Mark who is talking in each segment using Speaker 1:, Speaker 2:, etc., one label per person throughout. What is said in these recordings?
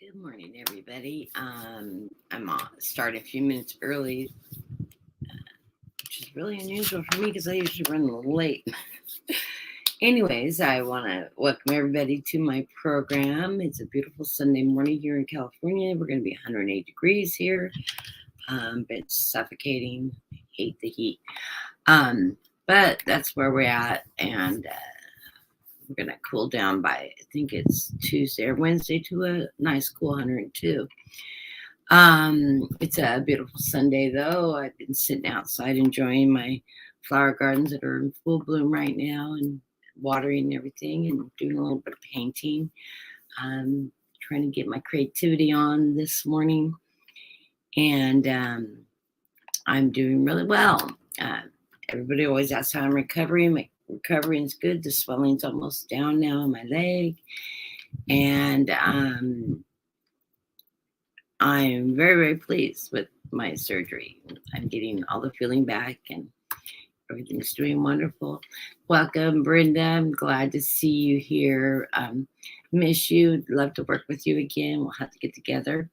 Speaker 1: Good morning, everybody. I'm start a few minutes early, which is really unusual for me because I usually run a little late. Anyways, I want to welcome everybody to my program. It's a beautiful Sunday morning here in California. We're going to be 108 degrees here, but it's suffocating. I hate the heat. But that's where we're at, and we're going to cool down by, I think it's Tuesday or Wednesday, to a nice cool 102. It's a beautiful Sunday, though. I've been sitting outside enjoying my flower gardens that are in full bloom right now, and watering everything and doing a little bit of painting. Trying to get my creativity on this morning, and I'm doing really well. Everybody always asks how I'm recovering. My recovery is good. The swelling's almost down now in my leg, and I'm very, very pleased with my surgery. I'm getting all the feeling back, and everything's doing wonderful. Welcome, Brenda. I'm glad to see you here. Miss you. Love to work with you again. We'll have to get together.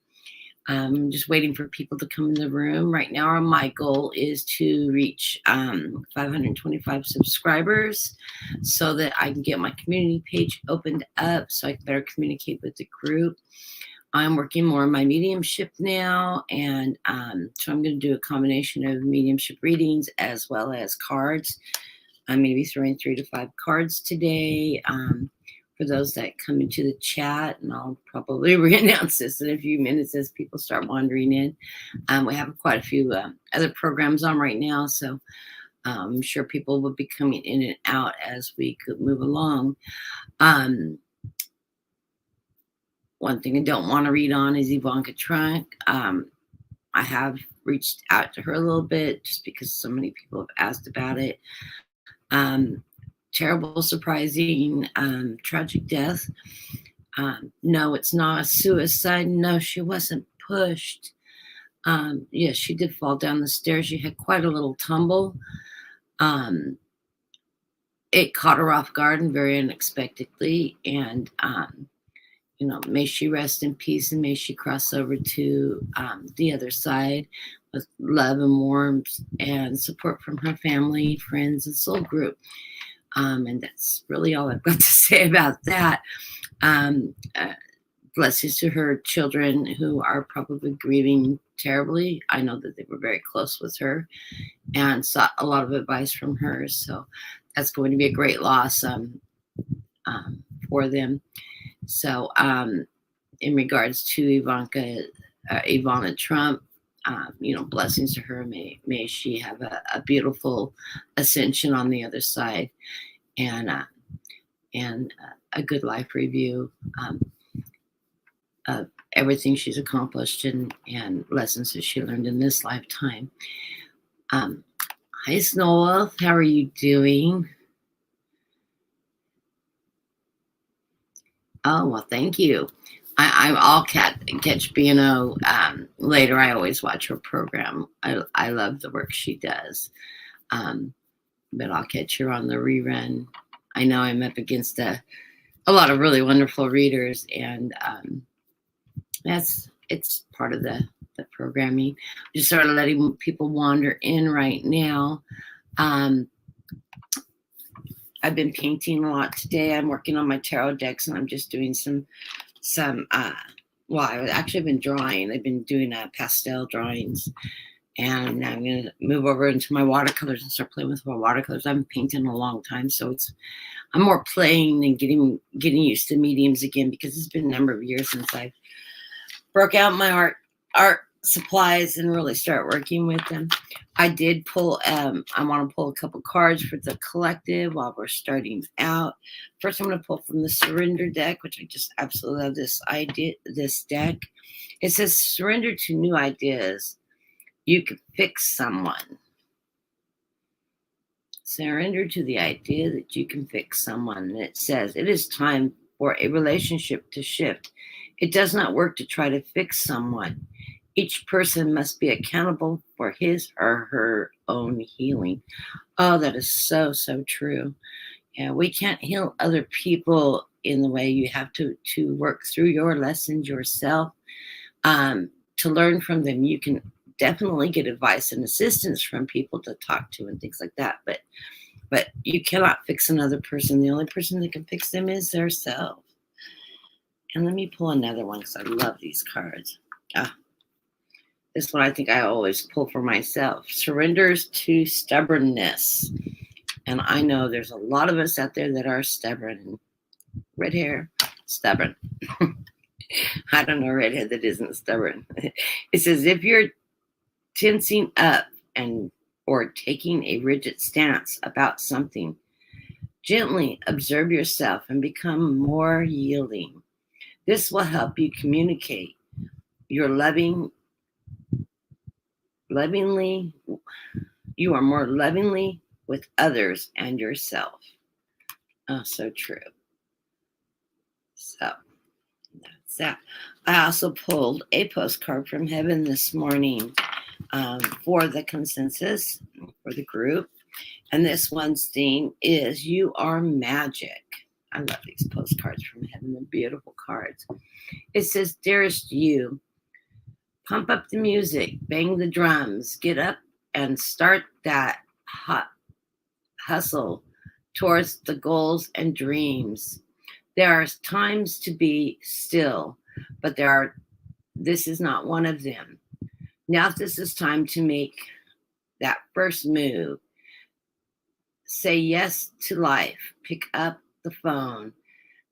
Speaker 1: I'm just waiting for people to come in the room. Right now, my goal is to reach 525 subscribers so that I can get my community page opened up so I can better communicate with the group. I'm working more on my mediumship now, and so I'm going to do a combination of mediumship readings as well as cards. I'm going to be throwing 3 to 5 cards today for those that come into the chat, and I'll probably re-announce this in a few minutes as people start wandering in. We have quite a few other programs on right now, so I'm sure people will be coming in and out as we could move along. One thing I don't want to read on is Ivanka Trump. I have reached out to her a little bit just because so many people have asked about it. Terrible, surprising, tragic death. No, it's not a suicide. No, she wasn't pushed. Yes, she did fall down the stairs. She had quite a little tumble. It caught her off guard and very unexpectedly. And, may she rest in peace, and may she cross over to the other side with love and warmth and support from her family, friends, and soul group. And that's really all I've got to say about that. Blessings to her children who are probably grieving terribly. I know that they were very close with her and sought a lot of advice from her. So that's going to be a great loss for them. So in regards to Ivana Trump, blessings to her. May she have a beautiful ascension on the other side, and a good life review of everything she's accomplished and lessons that she learned in this lifetime. Hi, Snow. How are you doing? Oh, well, thank you. I'll catch B&O later. I always watch her program. I love the work she does. But I'll catch her on the rerun. I know I'm up against a lot of really wonderful readers, and it's part of the programming. Just sort of letting people wander in right now. I've been painting a lot today. I'm working on my tarot decks, and I'm just doing I've actually been drawing. I've been doing pastel drawings, and now I'm going to move over into my watercolors and start playing with my watercolors. I've been painting a long time, so I'm more playing and getting used to mediums again, because it's been a number of years since I've broke out my art supplies and really start working with them. I did pull, I want to pull a couple cards for the collective while we're starting out. First, I'm going to pull from the Surrender deck, which I just absolutely love this deck. It says, surrender to new ideas. You can fix someone. Surrender to the idea that you can fix someone. And it says, it is time for a relationship to shift. It does not work to try to fix someone. Each person must be accountable for his or her own healing. Oh, that is so, so true. Yeah, we can't heal other people in the way you have to work through your lessons yourself, to learn from them. You can definitely get advice and assistance from people to talk to and things like that, but you cannot fix another person. The only person that can fix them is their self. And let me pull another one because I love these cards. This one I think I always pull for myself. Surrenders to stubbornness. And I know there's a lot of us out there that are stubborn. And red hair, stubborn. I don't know a redhead that isn't stubborn. It says, if you're tensing up or taking a rigid stance about something, gently observe yourself and become more yielding. This will help you communicate your lovingly. You are more lovingly with others and yourself. Oh, so true. So that's that. I also pulled a postcard from heaven this morning for the consensus, for the group. And this one's theme is you are magic. I love these postcards from heaven. They're beautiful cards. It says, dearest you, pump up the music, bang the drums, get up and start that hot hustle towards the goals and dreams. There are times to be still, but this is not one of them. Now this is time to make that first move. Say yes to life. Pick up the phone.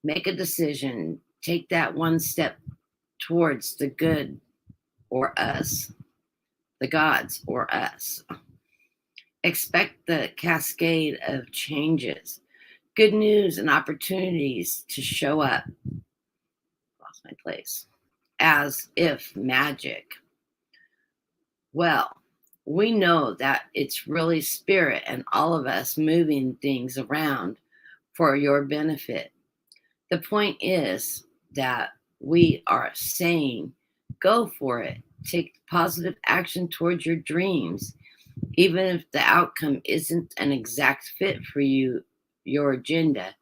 Speaker 1: Make a decision. Take that one step towards the good or us, the gods or us. Expect the cascade of changes, good news and opportunities to show up. Lost my place. As if magic. Well, we know that it's really spirit and all of us moving things around for your benefit. The point is that we are saying, go for it. Take positive action towards your dreams. Even if the outcome isn't an exact fit for you, your agenda,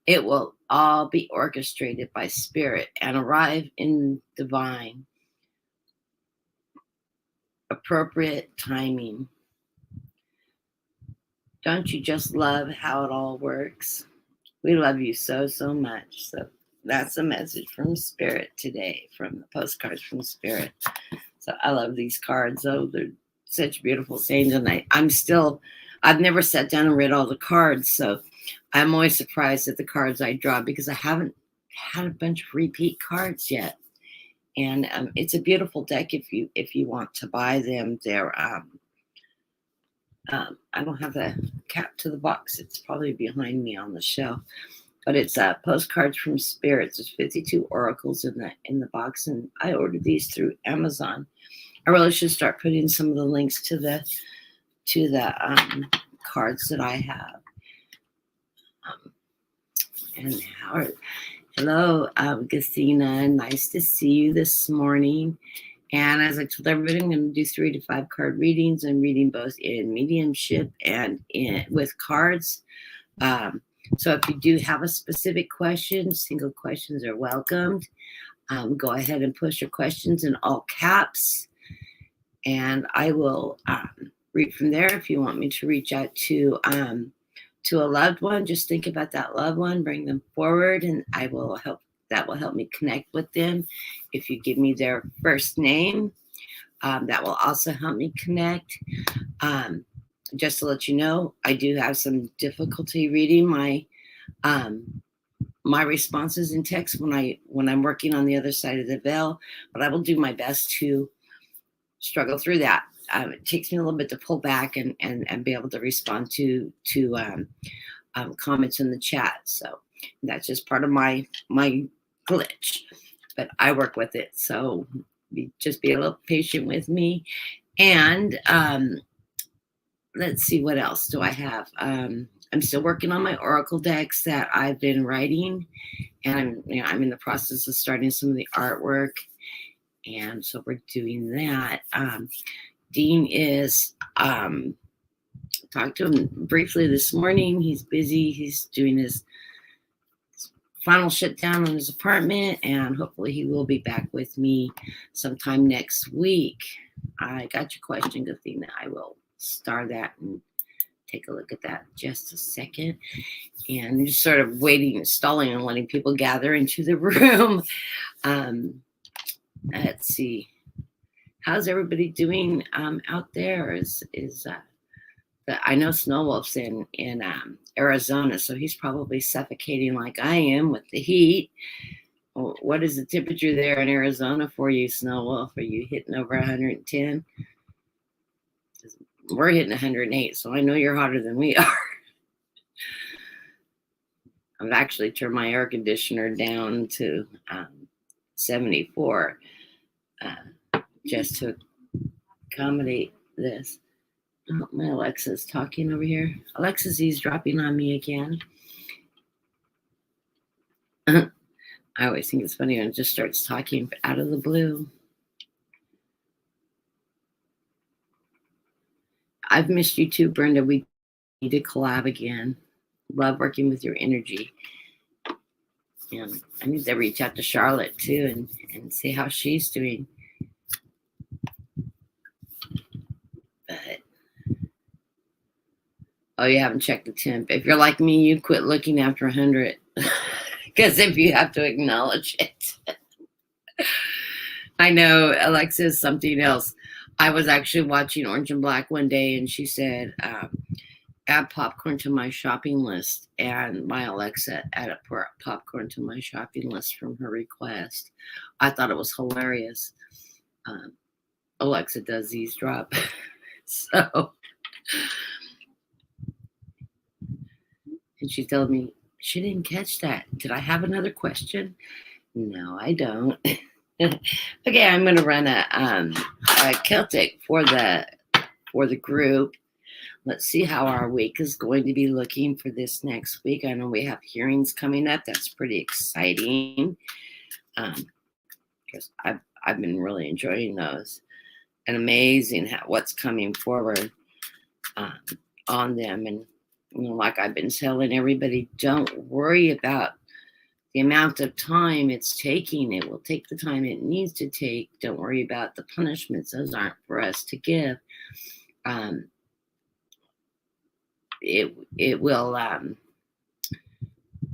Speaker 1: it will all be orchestrated by spirit and arrive in divine, appropriate timing. Don't you just love how it all works? We love you so, so much. So that's a message from Spirit today, from the postcards from Spirit. So I love these cards. Oh, they're such beautiful sayings. And I've never sat down and read all the cards. So I'm always surprised at the cards I draw because I haven't had a bunch of repeat cards yet. And it's a beautiful deck if you want to buy them. They're I don't have the cap to the box. It's probably behind me on the shelf. But it's postcards from spirits. There's 52 oracles in the box, and I ordered these through Amazon. I really should start putting some of the links to the cards that I have. And Howard, hello, Gasina. Nice to see you this morning. And as I told everybody, I'm going to do 3 to 5 card readings. I'm reading both in mediumship and with cards. So if you do have a specific question, single questions are welcomed. Go ahead and push your questions in all caps. And I will read from there. If you want me to reach out to a loved one, just think about that loved one, bring them forward, and that will help me connect with them. If you give me their first name, that will also help me connect. Just to let you know, I do have some difficulty reading my responses in text when I'm working on the other side of the veil, but I will do my best to struggle through that. It takes me a little bit to pull back and be able to respond to comments in the chat. So that's just part of my glitch, but I work with it. So just be a little patient with me. And let's see, what else do I have? I'm still working on my oracle decks that I've been writing, and I'm in the process of starting some of the artwork, and so we're doing that. Dean is talked to him briefly this morning. He's busy. He's doing his final shutdown on his apartment, and hopefully he will be back with me sometime next week. I got your question, Gathina. I will star that and take a look at that just a second. And just sort of waiting, stalling, and letting people gather into the room. Let's see. How's everybody doing out there? I know Snow Wolf's in Arizona, so he's probably suffocating like I am with the heat. What is the temperature there in Arizona for you, Snow Wolf? Are you hitting over 110? We're hitting 108, so I know you're hotter than we are. I've actually turned my air conditioner down to 74 just to accommodate this. Oh, my Alexa's talking over here. Alexa's eavesdropping on me again. I always think it's funny when it just starts talking out of the blue. I've missed you too, Brenda. We need to collab again. Love working with your energy. And I need to reach out to Charlotte too and see how she's doing. But oh, you haven't checked the temp. If you're like me, you quit looking after 100. Because if you have to acknowledge it. I know Alexa is something else. I was actually watching Orange and Black one day, and she said, add popcorn to my shopping list. And my Alexa added popcorn to my shopping list from her request. I thought it was hilarious. Alexa does eavesdrop. So, and she told me she didn't catch that. Did I have another question? No, I don't. Okay, I'm going to run a Celtic for the group. Let's see how our week is going to be looking for this next week. I know we have hearings coming up. That's pretty exciting. Because I've been really enjoying those, and amazing what's coming forward on them. And like I've been telling everybody, don't worry about the amount of time it's taking. It will take the time it needs to take. Don't worry about the punishments. Those aren't for us to give. It will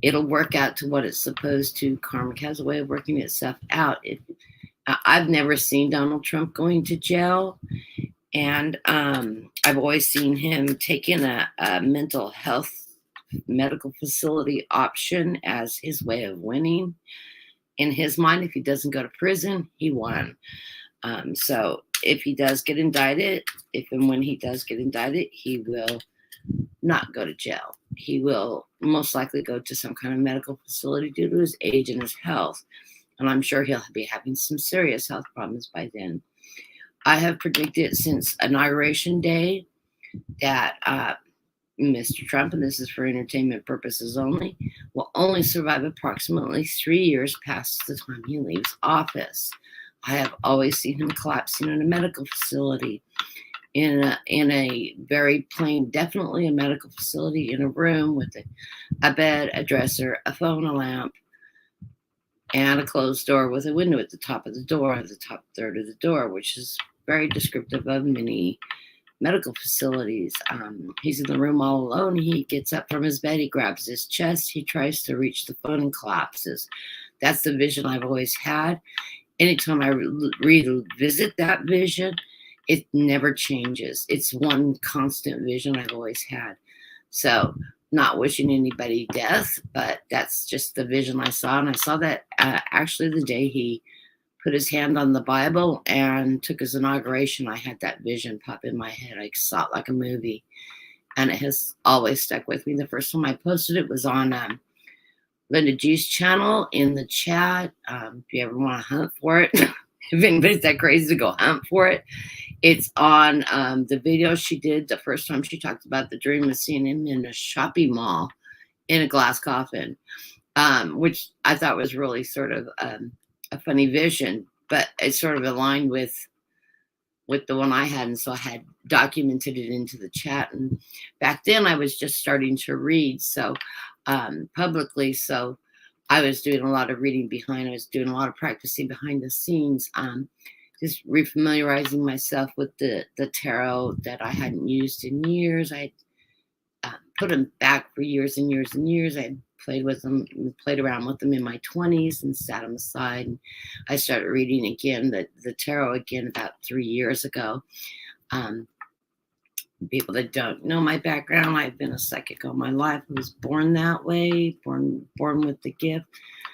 Speaker 1: it'll work out to what it's supposed to. Karma has a way of working itself out. I've never seen Donald Trump going to jail, and I've always seen him taking a mental health medical facility option as his way of winning. In his mind, if he doesn't go to prison, he won. So if he does get indicted, if and when he does get indicted, he will not go to jail. He will most likely go to some kind of medical facility due to his age and his health. And I'm sure he'll be having some serious health problems by then. I have predicted since Inauguration Day that Mr. Trump, and this is for entertainment purposes only, will only survive approximately 3 years past the time he leaves office. I have always seen him collapsing in a medical facility, in a very plain, definitely a medical facility, in a room with a bed, a dresser, a phone, a lamp, and a closed door with a window at the top of the door, the top third of the door, which is very descriptive of many medical facilities. He's in the room all alone. He gets up from his bed. He grabs his chest. He tries to reach the phone and collapses. That's the vision I've always had. Anytime I revisit that vision, it never changes. It's one constant vision I've always had. So, not wishing anybody death, but that's just the vision I saw. And I saw that actually the day he put his hand on the Bible and took his inauguration, I had that vision pop in my head. I saw it like a movie, and it has always stuck with me. The first time I posted it was on Linda G's channel in the chat. If you ever want to hunt for it, if anybody's that crazy to go hunt for it, it's on the video she did the first time she talked about the dream of seeing him in a shopping mall in a glass coffin, which I thought was really sort of a funny vision, but it sort of aligned with the one I had. And so I had documented it into the chat. And back then I was just starting to read. So publicly. So I was doing a lot of reading behind. I was doing a lot of practicing behind the scenes. Just refamiliarizing myself with the tarot that I hadn't used in years. I put them back for years and years and years. I played with them, played around with them in my 20s and sat them aside. And I started reading again the tarot again about 3 years ago. People that don't know my background, I've been a psychic all my life. I was born that way, born with the gift.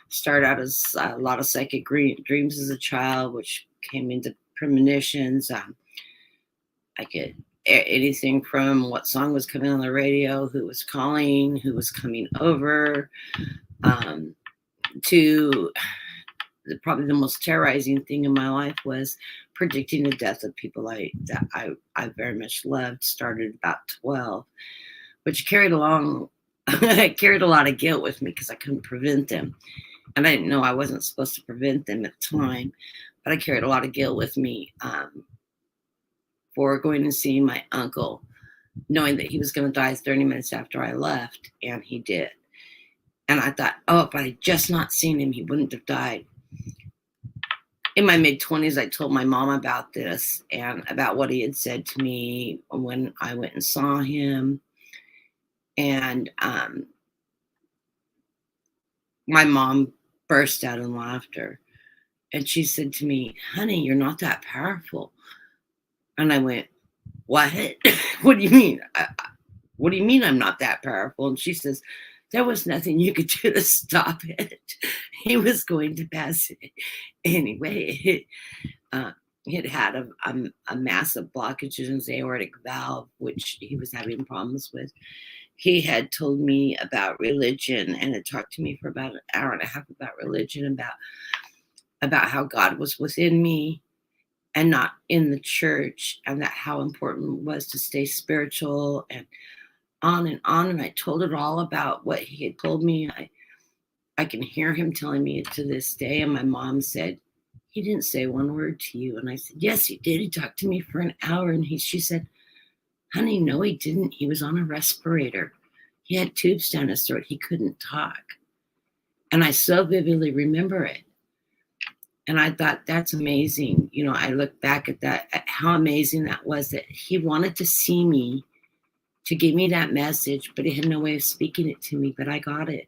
Speaker 1: Started out as a lot of psychic dreams as a child, which came into premonitions. I could anything from what song was coming on the radio, who was calling, who was coming over, to probably the most terrorizing thing in my life was predicting the death of people I very much loved. Started about 12, which carried along carried a lot of guilt with me because I couldn't prevent them, and I didn't know I wasn't supposed to prevent them at the time, but I carried a lot of guilt with me for going and seeing my uncle, knowing that he was going to die 30 minutes after I left, and he did. And I thought, oh, if I had just not seen him, he wouldn't have died. In my mid-20s, I told my mom about this and about what he had said to me when I went and saw him. And my mom burst out in laughter. And she said to me, honey, you're not that powerful. And I went, what? What do you mean? What do you mean I'm not that powerful? And she says, there was nothing you could do to stop it. He was going to pass it anyway. It had a massive blockage in his aortic valve, which he was having problems with. He had told me about religion and had talked to me for about an hour and a half about religion, about how God was within me and not in the church, and that how important it was to stay spiritual and on and on. And I told it all about what he had told me. I can hear him telling me it to this day. And my mom said, he didn't say one word to you. And I said, yes, he did. He talked to me for an hour. And she said, honey, no, he didn't. He was on a respirator. He had tubes down his throat. He couldn't talk. And I so vividly remember it. And I thought, that's amazing. You know, I look back at that, at how amazing that was, that he wanted to see me, to give me that message, but he had no way of speaking it to me, but I got it.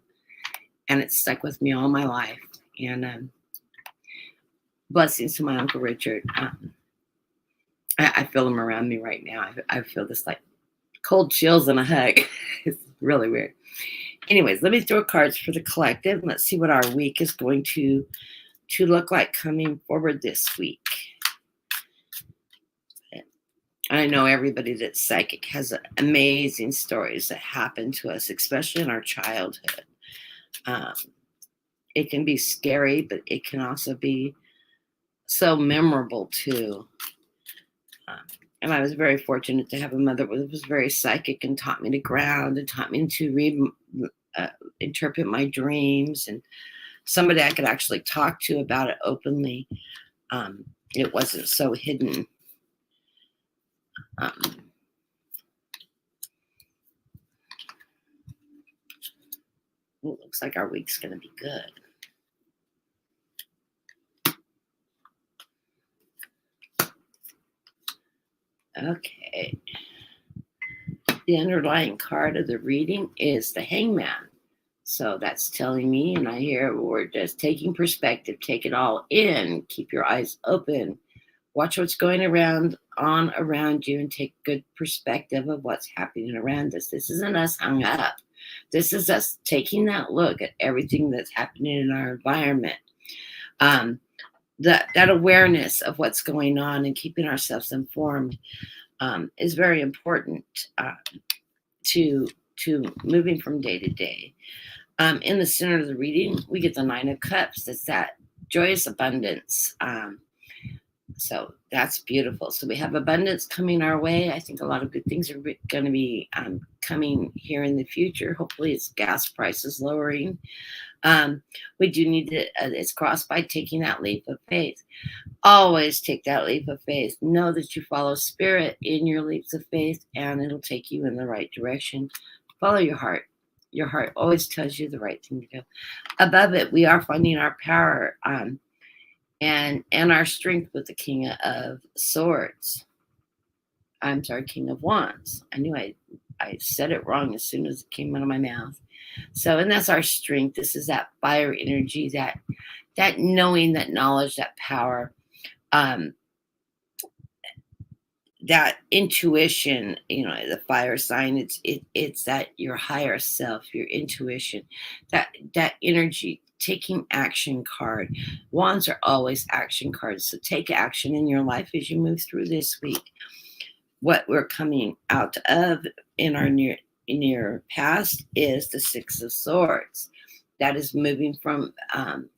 Speaker 1: And it stuck with me all my life. And blessings to my Uncle Richard. I feel him around me right now. I feel this like cold chills and a hug. It's really weird. Anyways, let me throw cards for the collective. And let's see what our week is going to look like coming forward this week. I know everybody that's psychic has amazing stories that happen to us, especially in our childhood. It can be scary, but it can also be so memorable too. And I was very fortunate to have a mother who was very psychic and taught me to ground and taught me to read, interpret my dreams, and somebody I could actually talk to about it openly. It wasn't so hidden. It looks like our week's going to be good. Okay. The underlying card of the reading is the Hangman. So that's telling me, and I hear we're just taking perspective, take it all in, keep your eyes open, watch what's going around you, and take good perspective of what's happening around us. This isn't us hung up. This is us taking that look at everything that's happening in our environment. That awareness of what's going on and keeping ourselves informed is very important to moving from day to day. In the center of the reading, we get the Nine of Cups. That's that joyous abundance. So that's beautiful. So we have abundance coming our way. I think a lot of good things are going to be coming here in the future. Hopefully it's gas prices lowering. We do need to, it's crossed by taking that leap of faith. Always take that leap of faith. Know that you follow spirit in your leaps of faith, and it'll take you in the right direction. Follow your heart. Your heart always tells you the right thing to do. Above it, we are finding our power and our strength with the King of Swords. I'm sorry, King of Wands. I knew I said it wrong as soon as it came out of my mouth. So, and that's our strength. This is that fire energy, that knowing, that knowledge, that power, that intuition. The fire sign. It's that your higher self, your intuition, that energy. Taking action card. Wands are always action cards. So take action in your life as you move through this week. What we're coming out of in our near past is the Six of Swords. That is moving from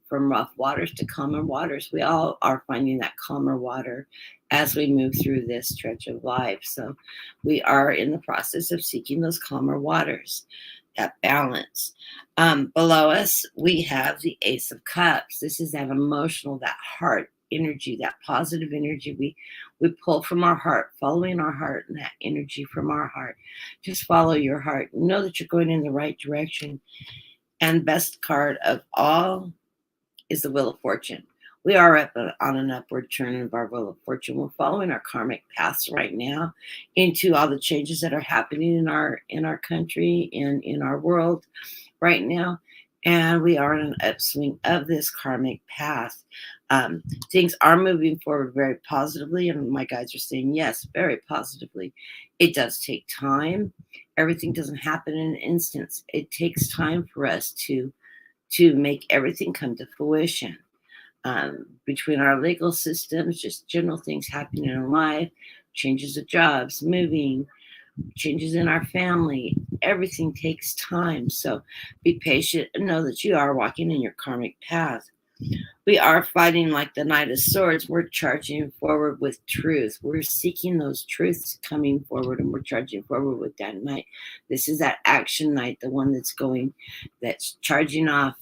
Speaker 1: rough waters to calmer waters. We all are finding that calmer water as we move through this stretch of life. So we are in the process of seeking those calmer waters, that balance. Below us, we have the Ace of Cups. This is that emotional, that heart energy, that positive energy we pull from our heart, following our heart, and that energy from our heart. Just follow your heart. Know that you're going in the right direction. And best card of all is the Wheel of Fortune. We are on an upward turn of our Wheel of Fortune. We're following our karmic paths right now into all the changes that are happening in our country and in our world right now. And we are on an upswing of this karmic path. Things are moving forward very positively, and my guides are saying yes, very positively. It does take time. Everything doesn't happen in an instant. It takes time for us to make everything come to fruition. Between our legal systems, just general things happening in life, changes of jobs, moving, changes in our family, everything takes time. So be patient and know that you are walking in your karmic path. We are fighting like the Knight of Swords. We're charging forward with truth. We're seeking those truths coming forward, and we're charging forward with that Knight. This is that action Knight, the one that's charging off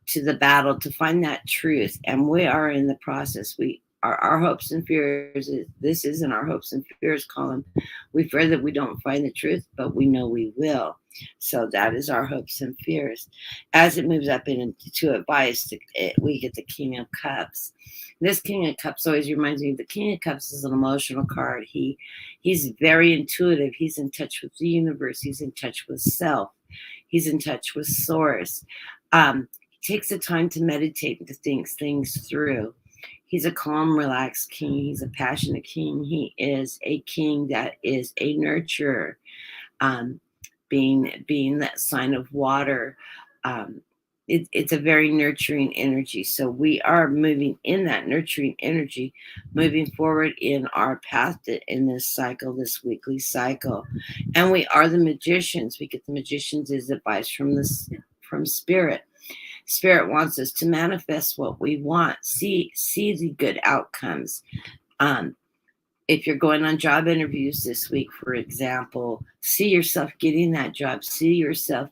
Speaker 1: to the battle to find that truth. And we are in the process. We are our hopes and fears. This isn't our hopes and fears column. We fear that we don't find the truth, but we know we will. So that is our hopes and fears. As it moves up into advice, we get the King of Cups. This King of Cups always reminds me, the King of Cups is an emotional card. He's very intuitive. He's in touch with the universe. He's in touch with self. He's in touch with source. He takes the time to meditate and to think things through. He's a calm, relaxed king. He's a passionate king. He is a king that is a nurturer. Being that sign of water, it's a very nurturing energy. So we are moving in that nurturing energy, moving forward in our path in this cycle, this weekly cycle. And we are the magicians. We get the magicians' advice from Spirit. Spirit wants us to manifest what we want, see the good outcomes. If you're going on job interviews this week, for example, see yourself getting that job. See yourself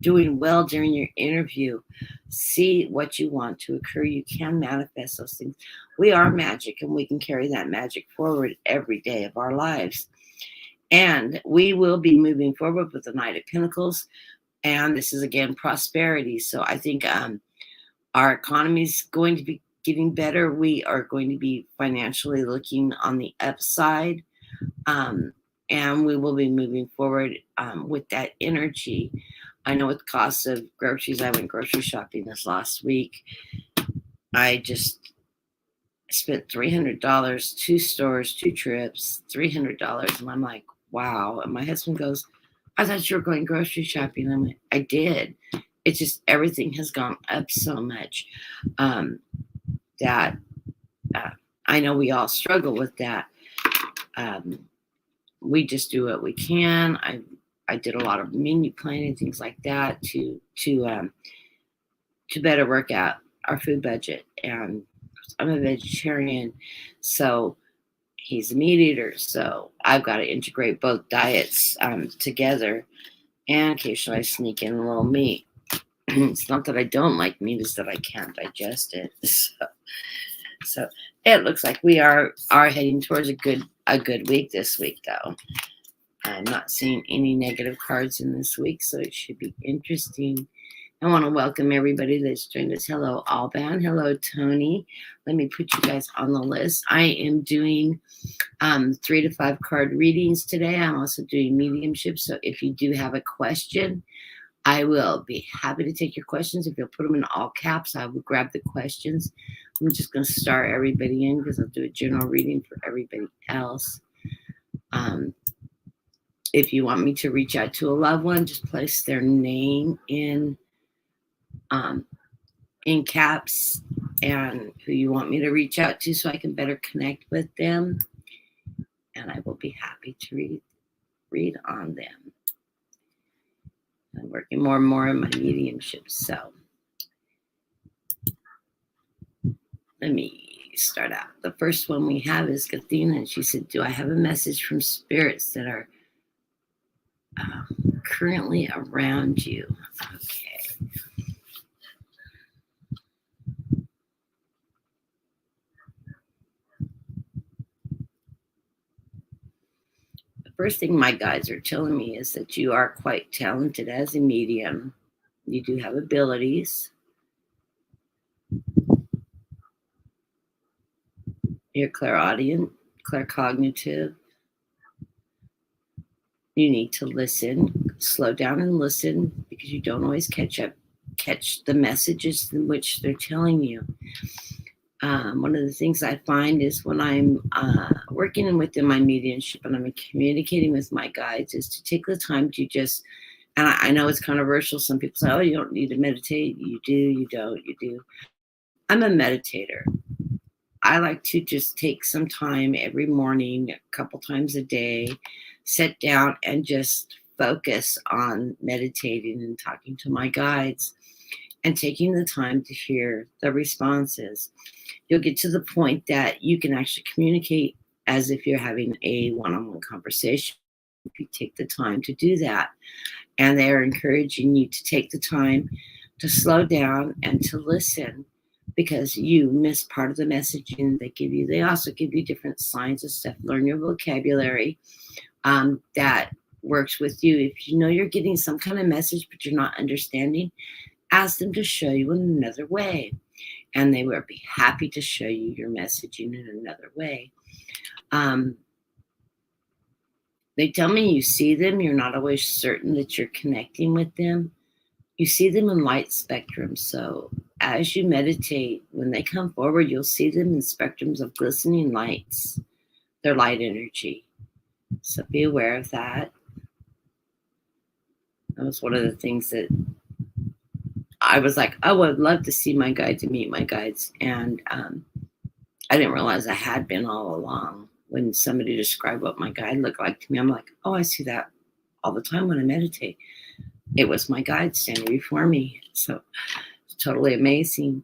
Speaker 1: doing well during your interview. See what you want to occur. You can manifest those things. We are magic, and we can carry that magic forward every day of our lives. And we will be moving forward with the Knight of Pentacles. And this is, again, prosperity. So I think our economy is going to be getting better. We are going to be financially looking on the upside. And we will be moving forward with that energy. I know with the cost of groceries, I went grocery shopping this last week. I just spent $300, 2 stores, 2 trips, $300. And I'm like, wow. And my husband goes, I thought you were going grocery shopping. I'm like, I did. It's just everything has gone up so much that I know we all struggle with that. We just do what we can. I did a lot of menu planning, things like that, to better work out our food budget. And I'm a vegetarian, so he's a meat eater, so I've got to integrate both diets together. And occasionally I sneak in a little meat. It's not that I don't like meat, it's that I can't digest it. So it looks like we are heading towards a good week this week, though. I'm not seeing any negative cards in this week, so it should be interesting. I want to welcome everybody that's joined us. Hello, Alban. Hello, Tony. Let me put you guys on the list. I am doing 3 to 5 card readings today. I'm also doing mediumship. So if you do have a question, I will be happy to take your questions. If you'll put them in all caps, I will grab the questions. I'm just going to start everybody in because I'll do a general reading for everybody else. If you want me to reach out to a loved one, just place their name in caps and who you want me to reach out to so I can better connect with them. And I will be happy to read on them. I'm working more and more on my mediumship. So let me start out. The first one we have is Kathina, and she said, do I have a message from spirits that are currently around you? Okay. The first thing my guides are telling me is that you are quite talented as a medium. You do have abilities. You're clairaudient, claircognitive. You need to listen, slow down and listen because you don't always catch the messages in which they're telling you. One of the things I find is when I'm working within my mediumship and I'm communicating with my guides is to take the time to just, and I know it's controversial. Some people say, oh, you don't need to meditate. You do, you don't, you do. I'm a meditator. I like to just take some time every morning, a couple times a day, sit down and just focus on meditating and talking to my guides and taking the time to hear the responses. You'll get to the point that you can actually communicate as if you're having a one-on-one conversation if you take the time to do that. And they're encouraging you to take the time to slow down and to listen because you miss part of the messaging they give you. They also give you different signs and stuff. Learn your vocabulary that works with you. If you know you're getting some kind of message but you're not understanding, ask them to show you in another way. And they will be happy to show you your messaging in another way. They tell me you see them. You're not always certain that you're connecting with them. You see them in light spectrum. So as you meditate, when they come forward, you'll see them in spectrums of glistening lights. They're light energy. So be aware of that. That was one of the things that I was like, oh, I'd love to see my guides and meet my guides. And I didn't realize I had been all along. When somebody described what my guide looked like to me, I'm like, oh, I see that all the time when I meditate. It was my guide standing before me. So it's totally amazing.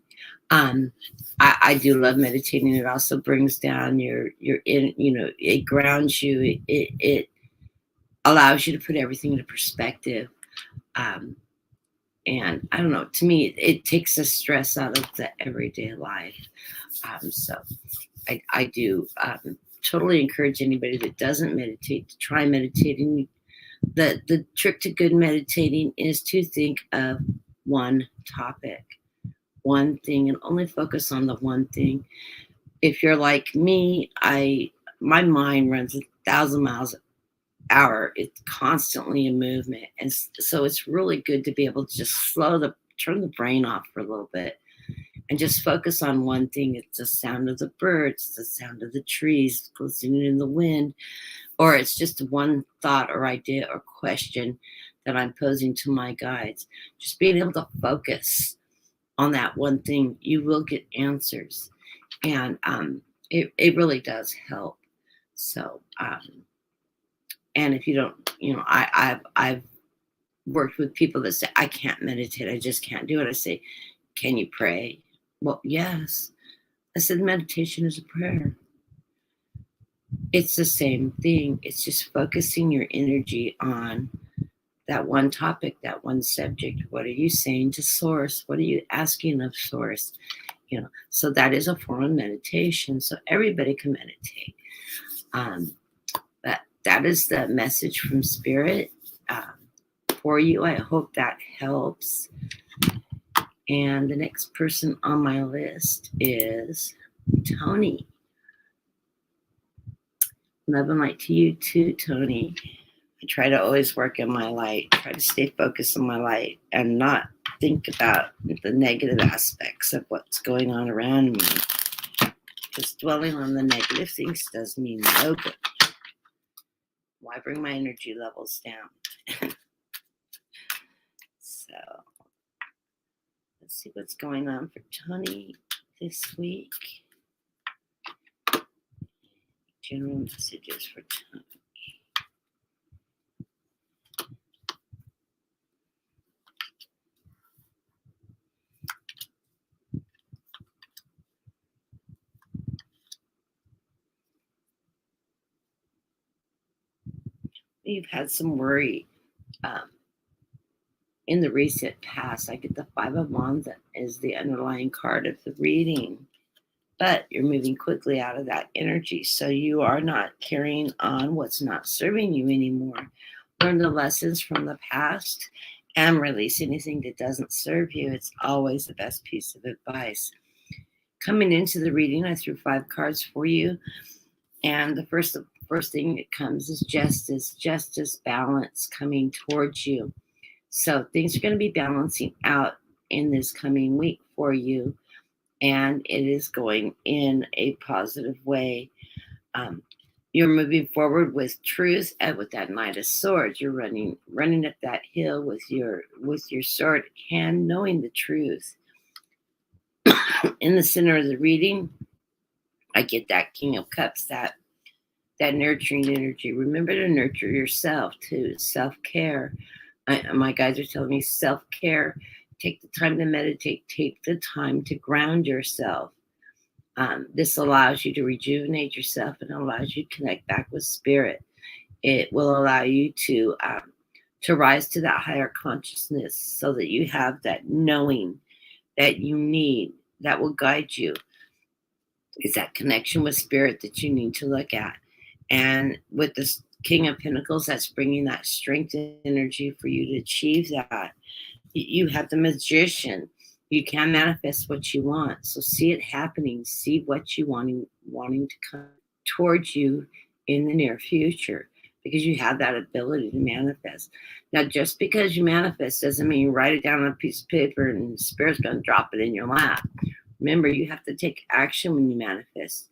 Speaker 1: I do love meditating. It also brings down your it grounds you. It allows you to put everything into perspective. And I don't know, to me, it takes the stress out of the everyday life. So I do totally encourage anybody that doesn't meditate to try meditating. The trick to good meditating is to think of one topic, one thing, and only focus on the one thing. If you're like me, my mind runs 1,000 miles an hour. It's constantly in movement. And so it's really good to be able to just turn the brain off for a little bit and just focus on one thing. It's the sound of the birds, the sound of the trees glistening in the wind, or it's just one thought or idea or question that I'm posing to my guides. Just being able to focus on that one thing, you will get answers. And it really does help. So, and if you don't, I've worked with people that say, I can't meditate. I just can't do it. I say, can you pray? Well, yes. I said, meditation is a prayer. It's the same thing. It's just focusing your energy on that one topic, that one subject. What are you saying to source? What are you asking of source? So that is a form of meditation. So everybody can meditate. But that is the message from Spirit for you. I hope that helps. And the next person on my list is Tony. Love and light to you too, Tony. I try to always work in my light, try to stay focused on my light and not think about the negative aspects of what's going on around me. Because dwelling on the negative things does me no good. Why bring my energy levels down? So let's see what's going on for Tony this week. General messages for Tony. You've had some worry in the recent past. I get the Five of Wands that is the underlying card of the reading. But you're moving quickly out of that energy. So you are not carrying on what's not serving you anymore. Learn the lessons from the past and release anything that doesn't serve you. It's always the best piece of advice. Coming into the reading, I threw 5 cards for you. And the first thing that comes is justice, balance coming towards you. So things are going to be balancing out in this coming week for you. And it is going in a positive way. You're moving forward with truth, and with that Knight of Swords, you're running up that hill with your sword hand, knowing the truth. In the center of the reading, I get that King of Cups, that nurturing energy. Remember to nurture yourself too. Self-care. My guides are telling me self-care. Take the time to meditate. Take the time to ground yourself. This allows you to rejuvenate yourself and allows you to connect back with Spirit. It will allow you to rise to that higher consciousness so that you have that knowing that you need that will guide you. It's that connection with Spirit that you need to look at. And with this King of Pentacles, that's bringing that strength and energy for you to achieve that. You have the Magician. You can manifest what you want. So see it happening. See what you wanting to come towards you in the near future, because you have that ability to manifest. Now, just because you manifest doesn't mean you write it down on a piece of paper and Spirit's going to drop it in your lap. Remember, you have to take action when you manifest.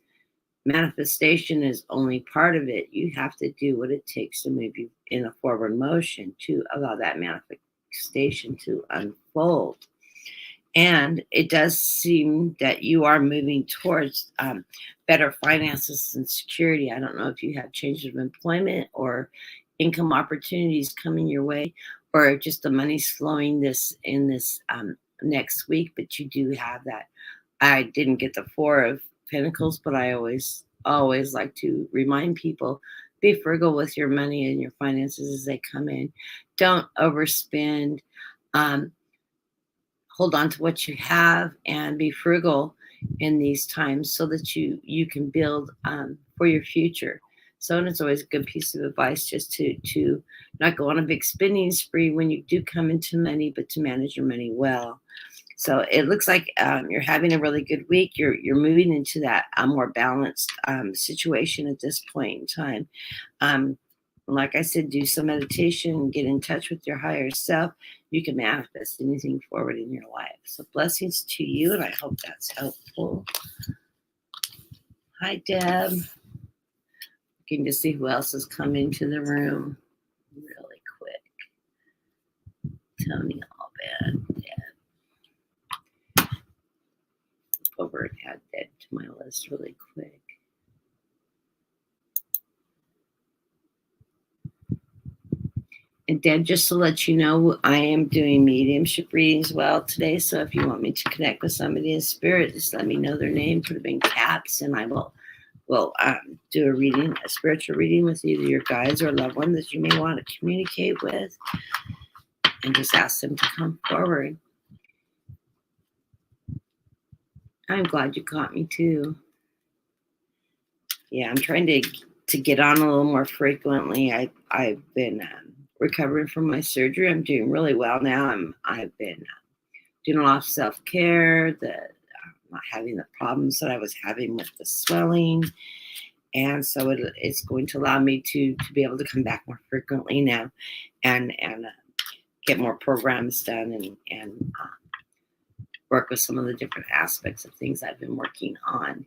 Speaker 1: Manifestation is only part of it. You have to do what it takes to move you in a forward motion to allow that manifestation to unfold. And it does seem that you are moving towards better finances and security. I don't know if you have change of employment or income opportunities coming your way, or just the money's flowing this next week, but you do have that. I didn't get the 4 of Pentacles, but I always like to remind people, be frugal with your money and your finances as they come in. Don't overspend. Hold on to what you have and be frugal in these times so that you can build for your future. So, and it's always a good piece of advice just to not go on a big spending spree when you do come into money, but to manage your money well. So it looks like you're having a really good week. You're moving into that more balanced situation at this point in time. Like I said, do some meditation, get in touch with your higher self. You can manifest anything forward in your life. So blessings to you, and I hope that's helpful. Hi, Deb. Looking to see who else has come into the room really quick. Tony Albad, Deb. Over and add that to my list really quick. And Deb, just to let you know, I am doing mediumship readings well today. So if you want me to connect with somebody in spirit, just let me know their name, put them in caps, and I will do a spiritual reading with either your guides or loved one that you may want to communicate with, and just ask them to come forward. I'm glad you caught me too. Yeah, I'm trying to to get on a little more frequently. I've been recovering from my surgery. I'm doing really well now. I've been doing a lot of self-care, not having the problems that I was having with the swelling. And so it's going to allow me to be able to come back more frequently now and get more programs done and work with some of the different aspects of things I've been working on.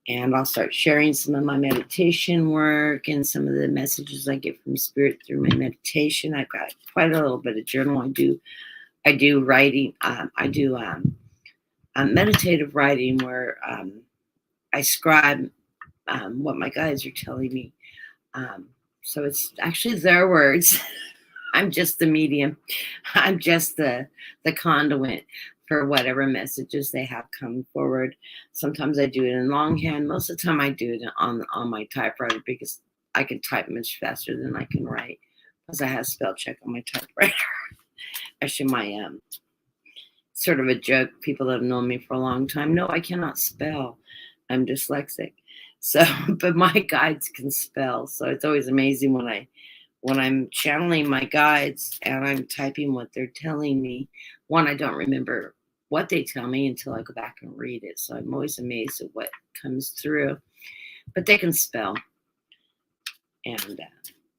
Speaker 1: And I'll start sharing some of my meditation work and some of the messages I get from Spirit through my meditation. I've got quite a little bit of journal. I do writing. I do meditative writing where I scribe what my guides are telling me. So it's actually their words. I'm just the medium. I'm just the conduit for whatever messages they have come forward. Sometimes I do it in longhand. Most of the time I do it on my typewriter because I can type much faster than I can write because I have spell check on my typewriter. Actually, my sort of a joke. People that have known me for a long time know I cannot spell. I'm dyslexic. So, but my guides can spell. So it's always amazing when I'm channeling my guides and I'm typing what they're telling me. One, I don't remember what they tell me until I go back and read it. So I'm always amazed at what comes through. But they can spell, and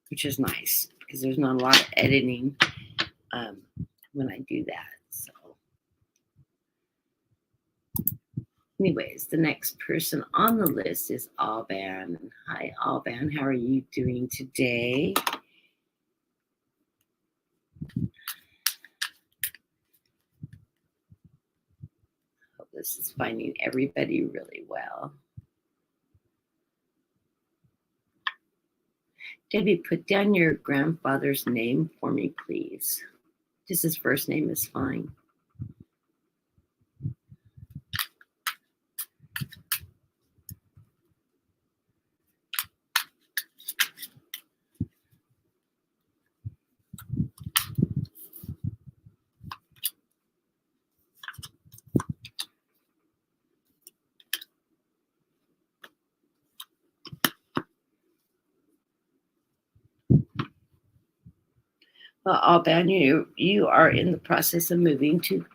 Speaker 1: which is nice because there's not a lot of editing when I do that. So anyways, the next person on the list is Alban. Hi, Alban. How are you doing today? Hope this is finding everybody really well. Debbie, put down your grandfather's name for me, please. Just his first name is fine. Well, Alban, you are in the process of moving to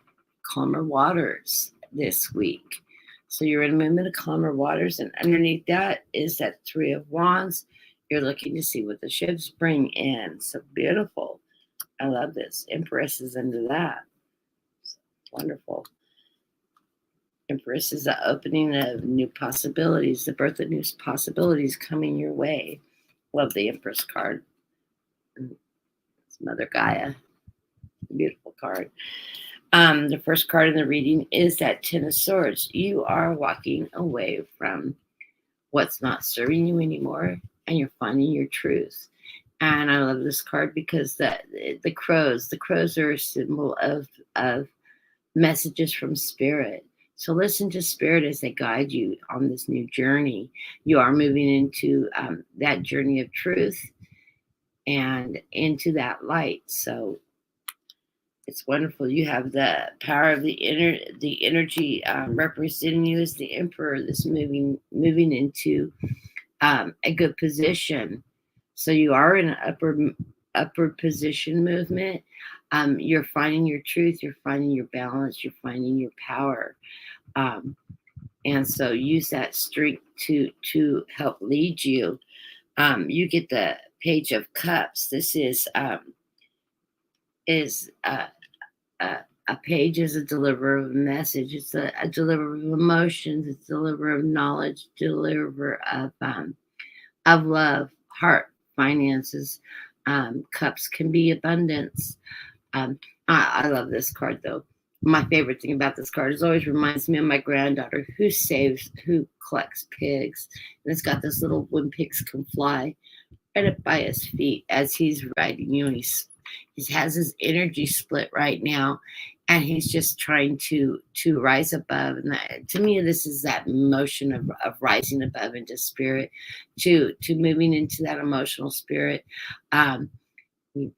Speaker 1: calmer waters this week. So you're in a movement of calmer waters, and underneath that is that Three of Wands. You're looking to see what the ships bring in. So beautiful. I love this. Empress is into that. Wonderful. Empress is the opening of new possibilities, the birth of new possibilities coming your way. Love the Empress card. It's Mother Gaia. Beautiful card. The first card in the reading is that Ten of Swords. You are walking away from what's not serving you anymore, and you're finding your truth. And I love this card because the crows are a symbol of messages from Spirit. So listen to Spirit as they guide you on this new journey. You are moving into that journey of truth and into that light. So it's wonderful. You have the power of the energy representing you as the Emperor. This moving into a good position. So you are in an upper position movement. You're finding your truth. You're finding your balance. You're finding your power. And so use that strength to help lead you. You get the Page of Cups. This is a page is a deliverer of a message. It's a deliverer of emotions. It's a deliverer of knowledge. Deliverer of love, heart, finances. Cups can be abundance. I love this card though. My favorite thing about this card is always reminds me of my granddaughter who collects pigs. And it's got this little when pigs can fly right up by his feet as he's riding. You know, he has his energy split right now, and he's just trying to rise above. And to me, this is that motion of rising above into spirit, to moving into that emotional spirit.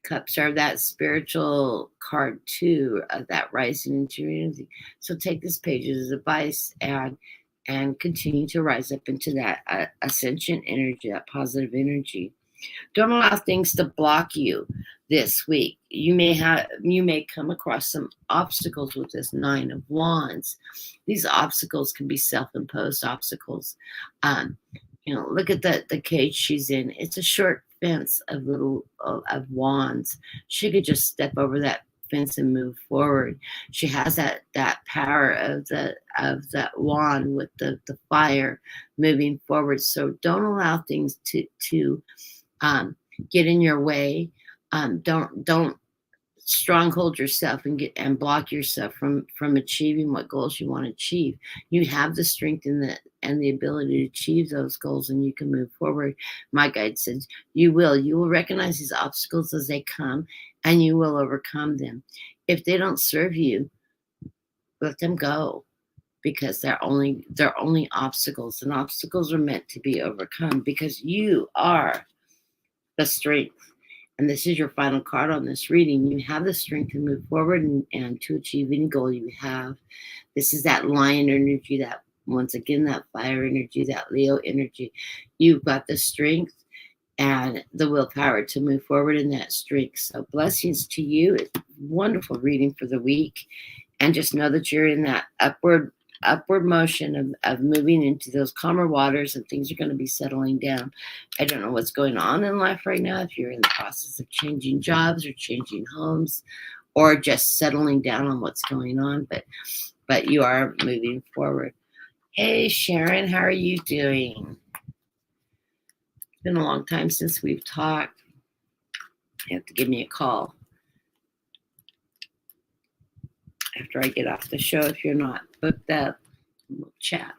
Speaker 1: Cups are that spiritual card too, of that rising into unity. So take this page as advice and and continue to rise up into that ascension energy, that positive energy. Don't allow things to block you this week. You may come across some obstacles with this Nine of Wands. These obstacles can be self-imposed obstacles. Um, look at the cage she's in. It's a short fence of wands. She could just step over that fence and move forward. She has that power of that wand with the fire moving forward. So don't allow things to get in your way. Don't stronghold yourself and block yourself from achieving what goals you want to achieve. You have the strength and the ability to achieve those goals, and you can move forward. My guide says you will recognize these obstacles as they come, and you will overcome them. If they don't serve you, let them go, because they're only obstacles, and obstacles are meant to be overcome because you are the strength. And this is your final card on this reading. You have the strength to move forward and to achieve any goal you have. This is that lion energy, that once again, that fire energy, that Leo energy. You've got the strength and the willpower to move forward in that strength. So blessings to you. It's a wonderful reading for the week. And just know that you're in that upward motion of moving into those calmer waters, and things are going to be settling down. I don't know what's going on in life right now, if you're in the process of changing jobs or changing homes or just settling down on what's going on, but you are moving forward. Hey Sharon, how are you doing? It's been a long time since we've talked. You have to give me a call after I get off the show if you're not booked up. We'll chat.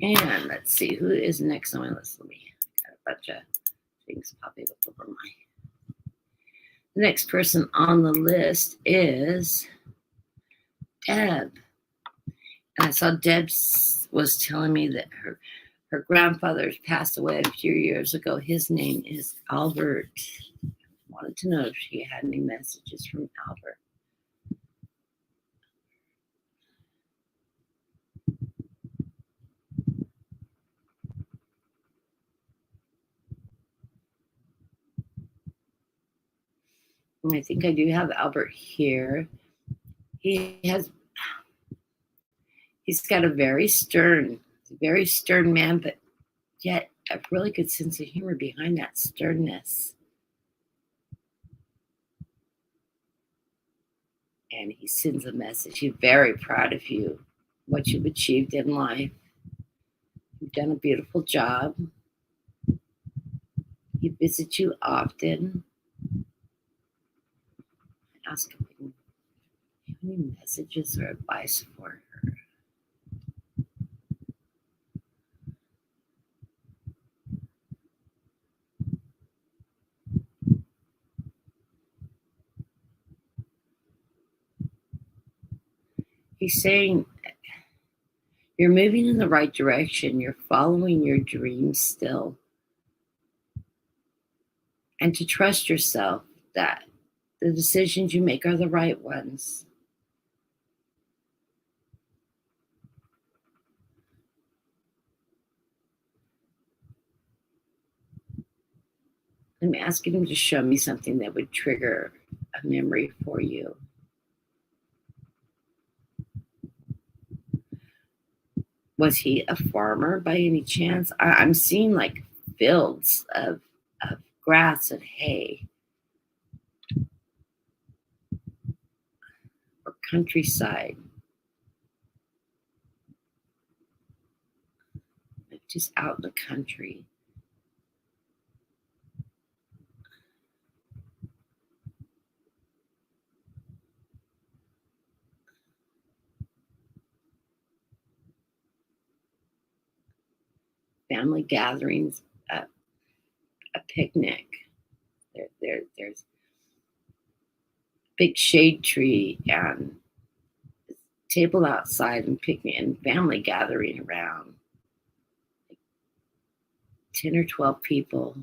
Speaker 1: And let's see, who is next on my list? Let me got a bunch of things popping up over my. The next person on the list is Deb. And I saw Deb was telling me that her grandfather passed away a few years ago. His name is Albert. Wanted to know if she had any messages from Albert. And I think I do have Albert here. He's got a very stern man, but yet a really good sense of humor behind that sternness. And he sends a message. He's very proud of you, what you've achieved in life. You've done a beautiful job. He visits you often. Ask him if you have any messages or advice for her. He's saying you're moving in the right direction. You're following your dreams still. And to trust yourself that the decisions you make are the right ones. I'm asking him to show me something that would trigger a memory for you. Was he a farmer by any chance? I'm seeing like fields of grass and hay, or countryside, like just out in the country. Family gatherings, a picnic. There's big shade tree and table outside and picnic and family gathering around. 10 or 12 people.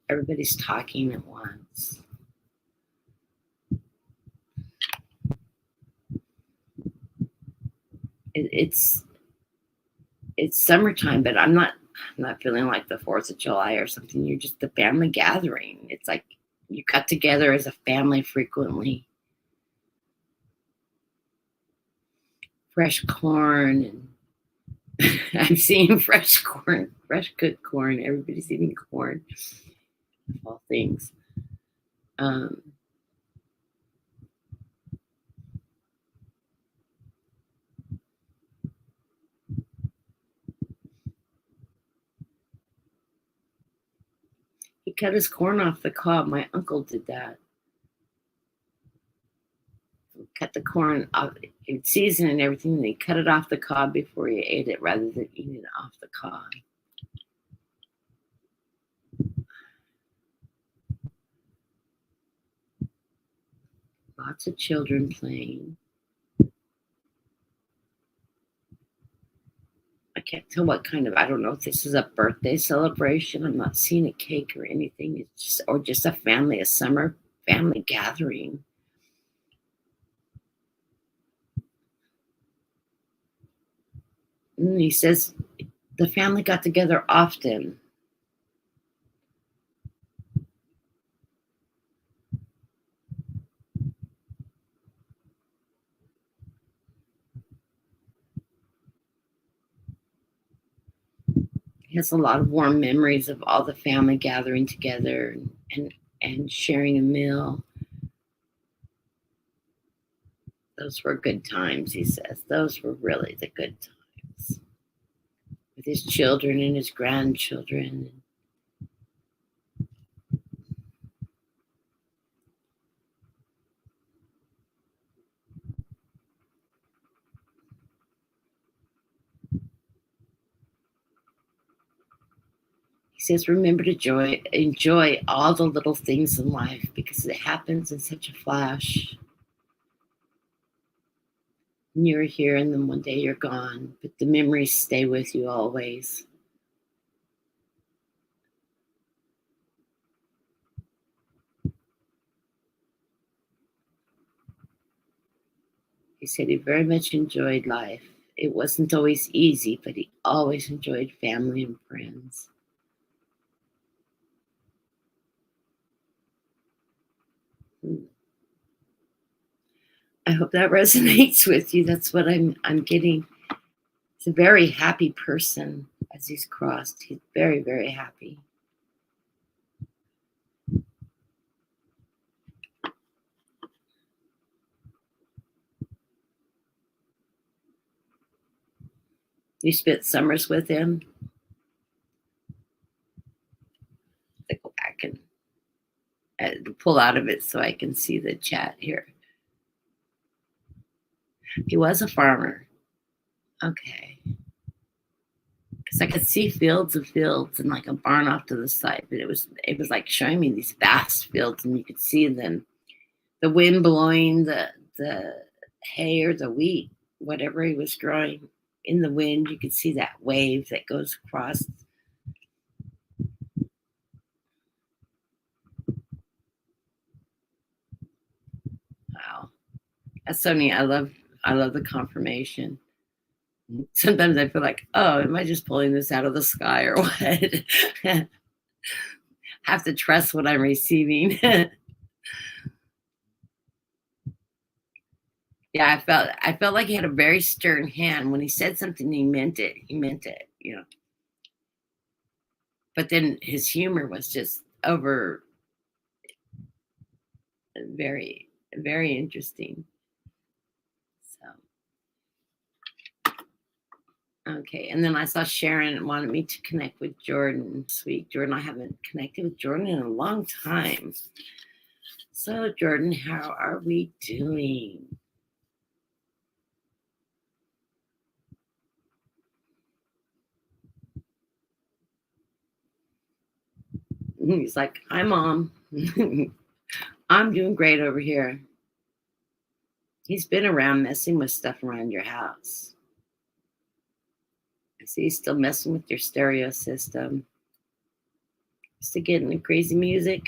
Speaker 1: Everybody's talking at once. it's summertime, but I'm not feeling like the 4th of July or something. You're just a family gathering. It's like you got together as a family frequently. Fresh corn, and I'm seeing fresh corn, fresh cooked corn. Everybody's eating corn, of all things. Um, he cut his corn off the cob. My uncle did that. Cut the corn off, he'd season and everything, and he cut it off the cob before he ate it rather than eating it off the cob. Lots of children playing. I can't tell what kind of, I don't know if this is a birthday celebration. I'm not seeing a cake or anything. It's just, or just a summer family gathering. And he says the family got together often. He has a lot of warm memories of all the family gathering together and sharing a meal. Those were good times, he says. Those were really the good times. With his children and his grandchildren. He says, remember to enjoy all the little things in life because it happens in such a flash. And you're here and then one day you're gone, but the memories stay with you always. He said he very much enjoyed life. It wasn't always easy, but he always enjoyed family and friends. I hope that resonates with you. That's what I'm getting. He's a very happy person as he's crossed. He's very, very happy. You spent summers with him. I go back and pull out of it so I can see the chat here. He was a farmer. Okay. Because I could see fields of fields and like a barn off to the side, but it was like showing me these vast fields, and you could see them, the wind blowing the hay or the wheat, whatever he was growing in the wind. You could see that wave that goes across. Wow, that's so neat. I love the confirmation. Sometimes I feel like, oh, am I just pulling this out of the sky or what? Have to trust what I'm receiving. Yeah, I felt like he had a very stern hand. When he said something, he meant it. He meant it, you know. But then his humor was just over, very, very interesting. So, okay. And then I saw Sharon wanted me to connect with Jordan. Sweet Jordan, I haven't connected with Jordan in a long time. So, Jordan, how are we doing? He's like, hi, Mom. I'm doing great over here. He's been around messing with stuff around your house. I see he's still messing with your stereo system. Still getting the crazy music.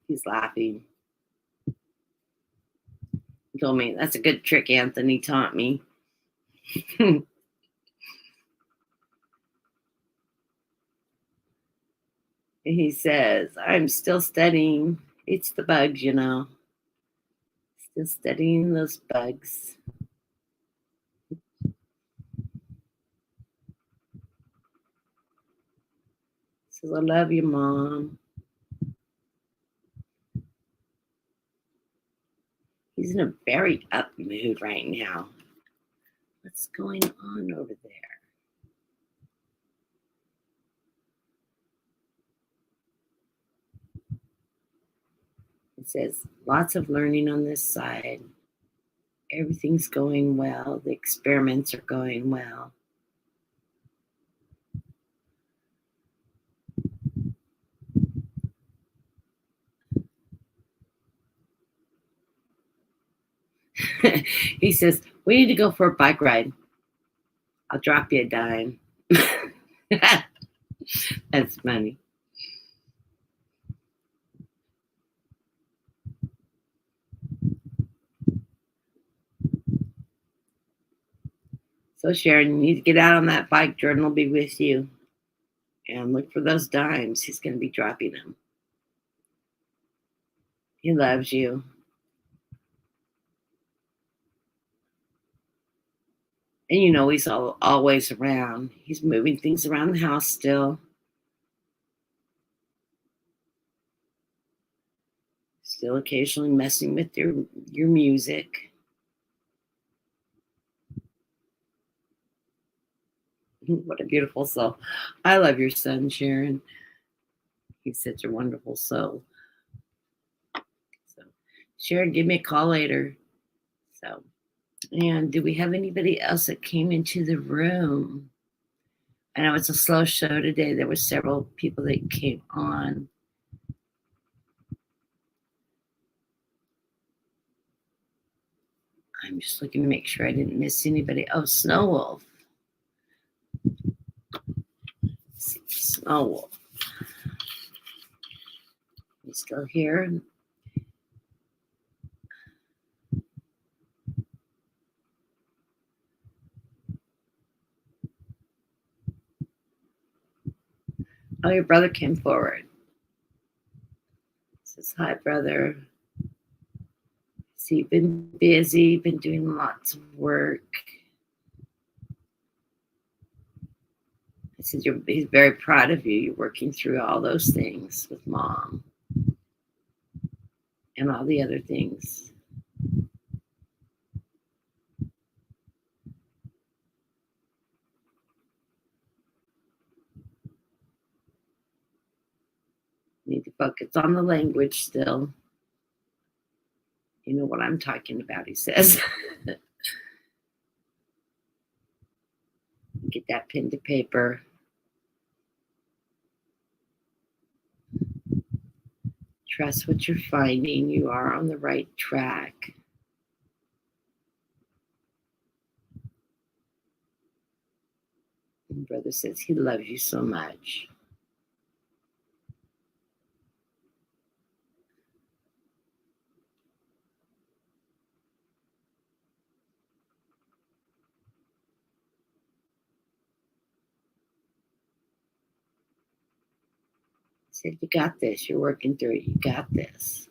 Speaker 1: He's laughing. told me that's a good trick Anthony taught me. He says, I'm still studying. It's the bugs, you know. Still studying those bugs. Says, I love you, Mom. He's in a very up mood right now. What's going on over there? It says, lots of learning on this side. Everything's going well. The experiments are going well. He says, we need to go for a bike ride. I'll drop you a dime. That's funny. So Sharon, you need to get out on that bike. Jordan will be with you. And look for those dimes. He's going to be dropping them. He loves you. And you know he's always around. He's moving things around the house still. Still occasionally messing with your music. What a beautiful soul. I love your son, Sharon. He's such a wonderful soul. So, Sharon, give me a call later. So, and do we have anybody else that came into the room? I know it's a slow show today. There were several people that came on. I'm just looking to make sure I didn't miss anybody. Oh, Snow Wolf. Snow Wolf. You still here? Oh, your brother came forward. Says, hi, brother. See, you've been busy, been doing lots of work. I said, he's very proud of you. You're working through all those things with Mom and all the other things. Need to focus on the language still. You know what I'm talking about, he says. Get that pen to paper. Trust what you're finding. You are on the right track. And brother says he loves you so much. He said, you got this. You're working through it. You got this.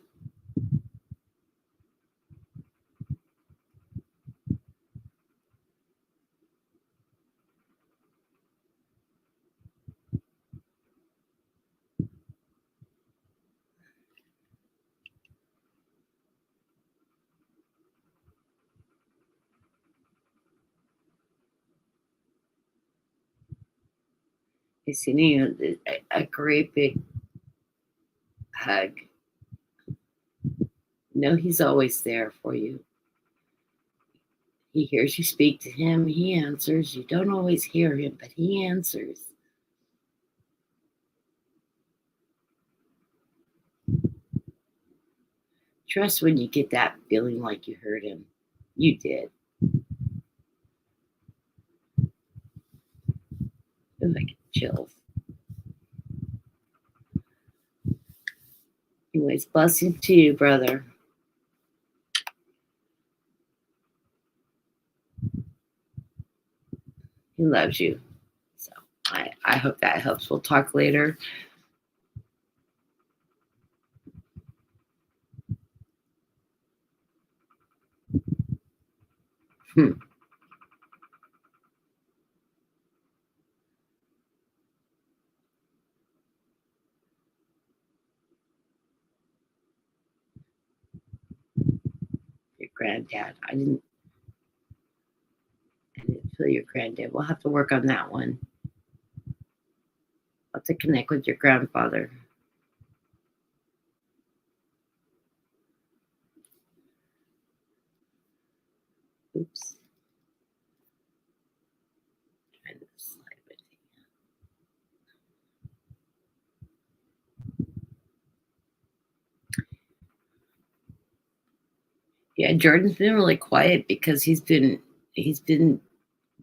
Speaker 1: He's sending you a great big hug. Know he's always there for you. He hears you speak to him. He answers. You don't always hear him, but he answers. Trust when you get that feeling like you heard him. You did. Ooh, I get chills. Anyways, blessings to you, brother. He loves you. So I hope that helps. We'll talk later. Hmm. Your granddad. I didn't feel your granddad. We'll have to work on that one. I'll have to connect with your grandfather. Oops. Trying to slide with you. Yeah, Jordan's been really quiet because he's been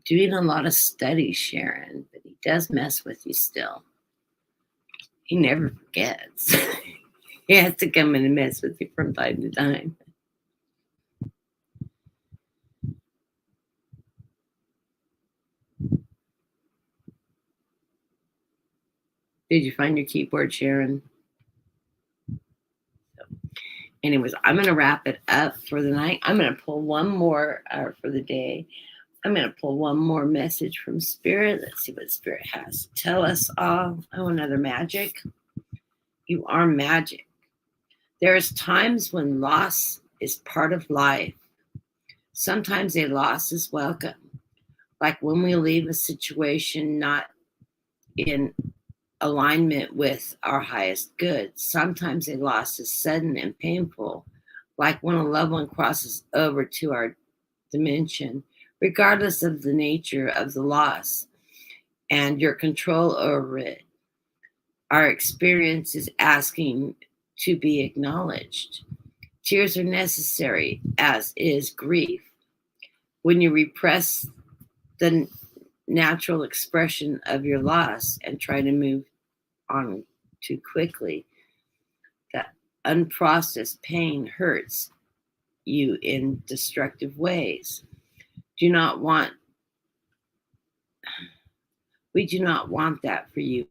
Speaker 1: doing a lot of studies, Sharon, but he does mess with you still. He never forgets. He has to come in and mess with you from time to time. Did you find your keyboard, Sharon? So, anyways, I'm going to wrap it up for the night. I'm going to pull one more for the day. I'm going to pull one more message from Spirit. Let's see what Spirit has to tell us all. Oh, another magic. You are magic. There's times when loss is part of life. Sometimes a loss is welcome. Like when we leave a situation not in alignment with our highest good. Sometimes a loss is sudden and painful, like when a loved one crosses over to our dimension, regardless of the nature of the loss and your control over it. Our experience is asking to be acknowledged. Tears are necessary, as is grief. When you repress the natural expression of your loss and try to move on too quickly, that unprocessed pain hurts you in destructive ways. We do not want that for you